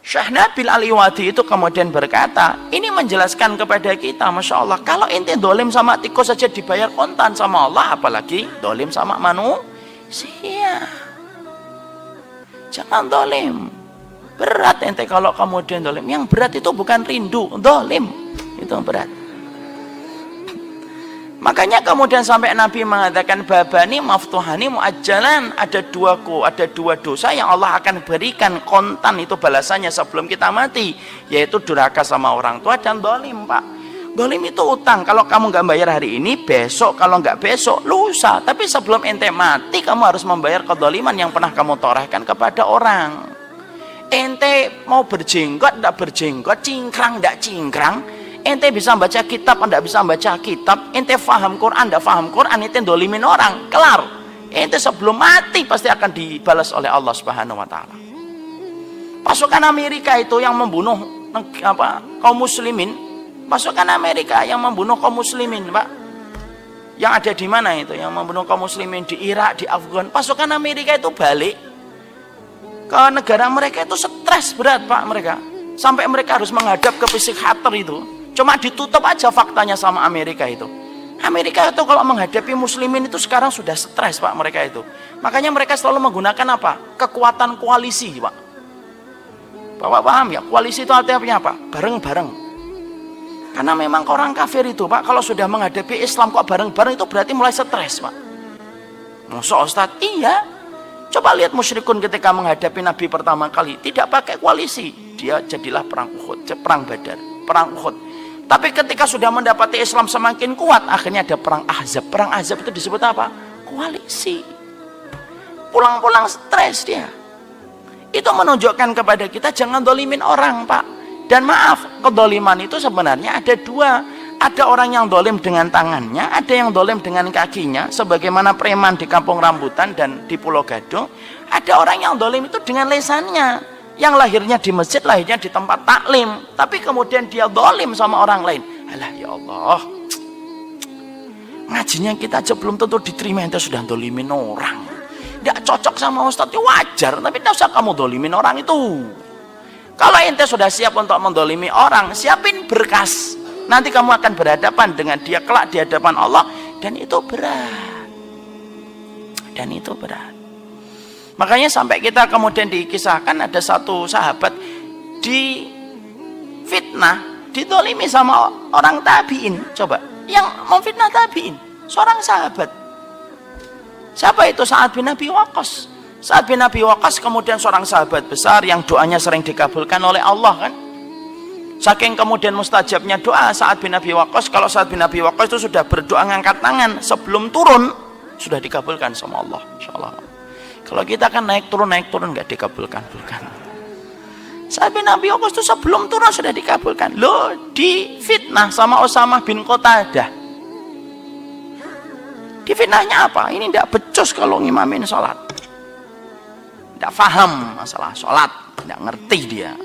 Syekh Nabil Al-Iwadi itu kemudian berkata, ini menjelaskan kepada kita, Masya Allah, kalau ente dolim sama tikus saja dibayar kontan sama Allah, apalagi dolim sama manusia. Jangan dolim. Berat ente kalau kemudian dolim. Yang berat itu bukan rindu, dolim itu berat. Makanya kemudian sampai Nabi mengatakan babani maftuhani muajjalan, ada dua dosa yang Allah akan berikan kontan itu balasannya sebelum kita mati, yaitu durhaka sama orang tua dan dolim. Pak, dolim itu utang, kalau kamu nggak bayar hari ini, besok, kalau nggak besok, lusa. Tapi sebelum ente mati, kamu harus membayar kedoliman yang pernah kamu torehkan kepada orang. Ente mau berjenggot nggak berjenggot, cingkrang nggak cingkrang, ente bisa baca kitab, anda bisa baca kitab, ente faham Quran, anda faham Quran, ente dolimin orang, kelar. Ente sebelum mati pasti akan dibalas oleh Allah Subhanahu wa Ta'ala. Pasukan Amerika itu yang membunuh kaum muslimin, pasukan Amerika yang membunuh kaum muslimin, Pak. Yang ada di mana itu? Yang membunuh kaum muslimin di Irak, di Afgan. Pasukan Amerika itu balik ke negara mereka, itu stres berat, Pak, mereka. Sampai mereka harus menghadap ke psikiater itu. Cuma ditutup aja faktanya sama Amerika itu. Amerika itu kalau menghadapi muslimin itu sekarang sudah stres, Pak, mereka itu. Makanya mereka selalu menggunakan apa? Kekuatan koalisi, Pak. Bapak paham ya? Koalisi itu artinya apa? Bareng-bareng. Karena memang orang kafir itu, Pak, kalau sudah menghadapi Islam kok bareng-bareng, itu berarti mulai stres, Pak. Masa Ustaz? Iya. Coba lihat musyrikun ketika menghadapi Nabi pertama kali, tidak pakai koalisi. Dia jadilah perang Uhud, perang Badar, perang Uhud. Tapi ketika sudah mendapati Islam semakin kuat, akhirnya ada perang Ahzab. Perang Ahzab itu disebut apa? Koalisi. Pulang-pulang stres dia. Itu menunjukkan kepada kita jangan dolimin orang, Pak. Dan maaf, kedoliman itu sebenarnya ada dua. Ada orang yang dolim dengan tangannya, ada yang dolim dengan kakinya, sebagaimana preman di Kampung Rambutan dan di Pulau Gadung. Ada orang yang dolim itu dengan lesannya. Yang lahirnya di masjid, lahirnya di tempat taklim, tapi kemudian dia dolim sama orang lain. Alah ya Allah, ngajinya kita aja belum tentu diterima, ente sudah dolimin orang. Tidak cocok sama Ustadz, wajar, tapi tidak usah kamu dolimin orang itu. Kalau ente sudah siap untuk mendolimi orang, siapin berkas. Nanti kamu akan berhadapan dengan dia kelak di hadapan Allah, dan itu berat. Dan itu berat. Makanya sampai kita kemudian dikisahkan ada satu sahabat di fitnah, didolimi sama orang tabiin. Coba, yang memfitnah tabiin, seorang sahabat. Siapa itu? Sa'ad bin Abi Waqqas. Sa'ad bin Abi Waqqas kemudian seorang sahabat besar yang doanya sering dikabulkan oleh Allah, kan? Saking kemudian mustajabnya doa Sa'ad bin Abi Waqqas, kalau Sa'ad bin Abi Waqqas itu sudah berdoa ngangkat tangan, sebelum turun sudah dikabulkan sama Allah, insyaallah. Kalau kita kan naik turun nggak dikabulkan. Sa'ad bin Abi Waqqas itu sebelum turun sudah dikabulkan. Loh, di fitnah sama Usamah bin Qatadah. Di fitnahnya apa? Ini tidak becus kalau ngimamin sholat. Tidak paham masalah sholat, tidak ngerti dia.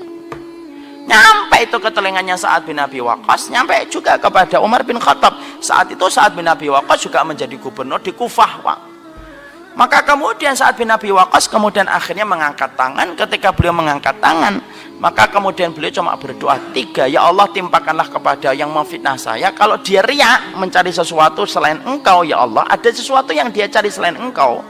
Nyampe itu ke telinganya Sa'ad bin Abi Waqqas, nyampe juga kepada Umar bin Khattab. Saat itu Sa'ad bin Abi Waqqas juga menjadi gubernur di Kufah, Pak. Maka kemudian Sa'ad bin Abi Waqqas kemudian akhirnya mengangkat tangan. Ketika beliau mengangkat tangan, maka kemudian beliau cuma berdoa 3, ya Allah timpakanlah kepada yang memfitnah saya, kalau dia riya mencari sesuatu selain engkau, ya Allah ada sesuatu yang dia cari selain engkau,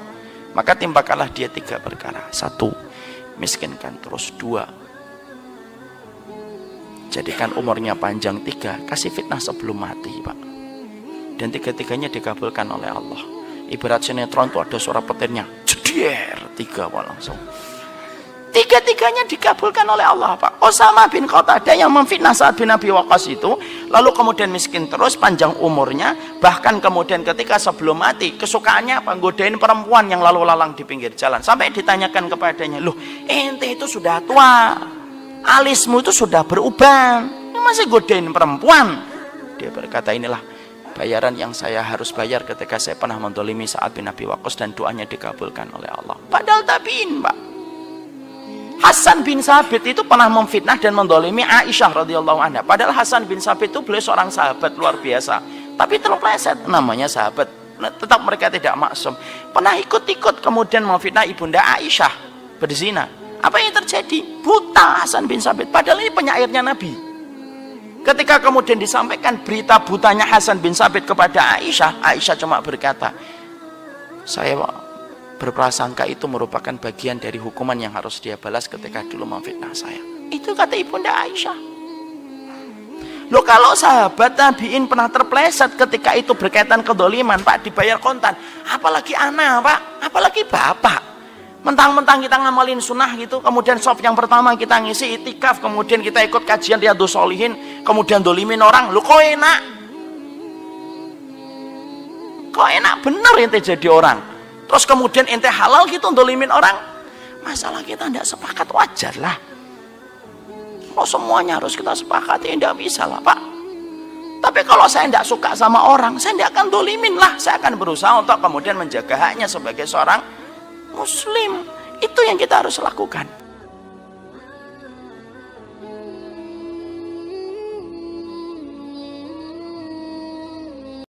maka timpakanlah dia 3 perkara. 1, miskinkan. Terus 2, jadikan umurnya panjang. 3, kasih fitnah sebelum mati, Pak. Dan 3-tiganya dikabulkan oleh Allah. Ibarat sinetron itu ada suara petirnya, jeder, 3 langsung. 3-tiganya dikabulkan oleh Allah, Pak. Usamah bin Qatadah yang memfitnah Sa'ad bin Abi Waqqas itu, lalu kemudian miskin terus, panjang umurnya, bahkan kemudian ketika sebelum mati, kesukaannya apa? Godain perempuan yang lalu lalang di pinggir jalan. Sampai ditanyakan kepadanya, loh ente itu sudah tua, alismu itu sudah beruban, masih godain perempuan? Dia berkata, inilah bayaran yang saya harus bayar ketika saya pernah mendolimi Sa'ad bin Abi Waqqas dan doanya dikabulkan oleh Allah. Padahal tabiin, Pak. Hasan bin Sabit itu pernah memfitnah dan mendolimi Aisyah radhiyallahu anha. Padahal Hasan bin Sabit itu beliau seorang sahabat luar biasa, tapi terpeleset, namanya sahabat, tetap mereka tidak maksum. Pernah ikut-ikut kemudian memfitnah ibunda Aisyah berzina. Apa yang terjadi? Buta Hasan bin Sabit. Padahal ini penyairnya Nabi. Ketika kemudian disampaikan berita butanya Hasan bin Sabit kepada Aisyah, Aisyah cuma berkata, saya berprasangka itu merupakan bagian dari hukuman yang harus dia balas ketika dulu memfitnah saya. Itu kata ibunda Aisyah. Loh, kalau sahabat tabiin pernah terpleset ketika itu berkaitan kedoliman, Pak, dibayar kontan, apalagi anak, Pak, apalagi bapak. Mentang-mentang kita ngamalin sunnah gitu, kemudian soft yang pertama kita ngisi itikaf, kemudian kita ikut kajian Riyadhus Shalihin, kemudian dolimin orang, lu kok enak? Kok enak bener ente jadi orang? Terus kemudian ente halal gitu dolimin orang? Masalah kita tidak sepakat, wajar lah. Kalau semuanya harus kita sepakati, tidak bisa lah, Pak. Tapi kalau saya tidak suka sama orang, saya tidak akan dolimin lah. Saya akan berusaha untuk kemudian menjaga haknya sebagai seorang Muslim. Itu yang kita harus lakukan.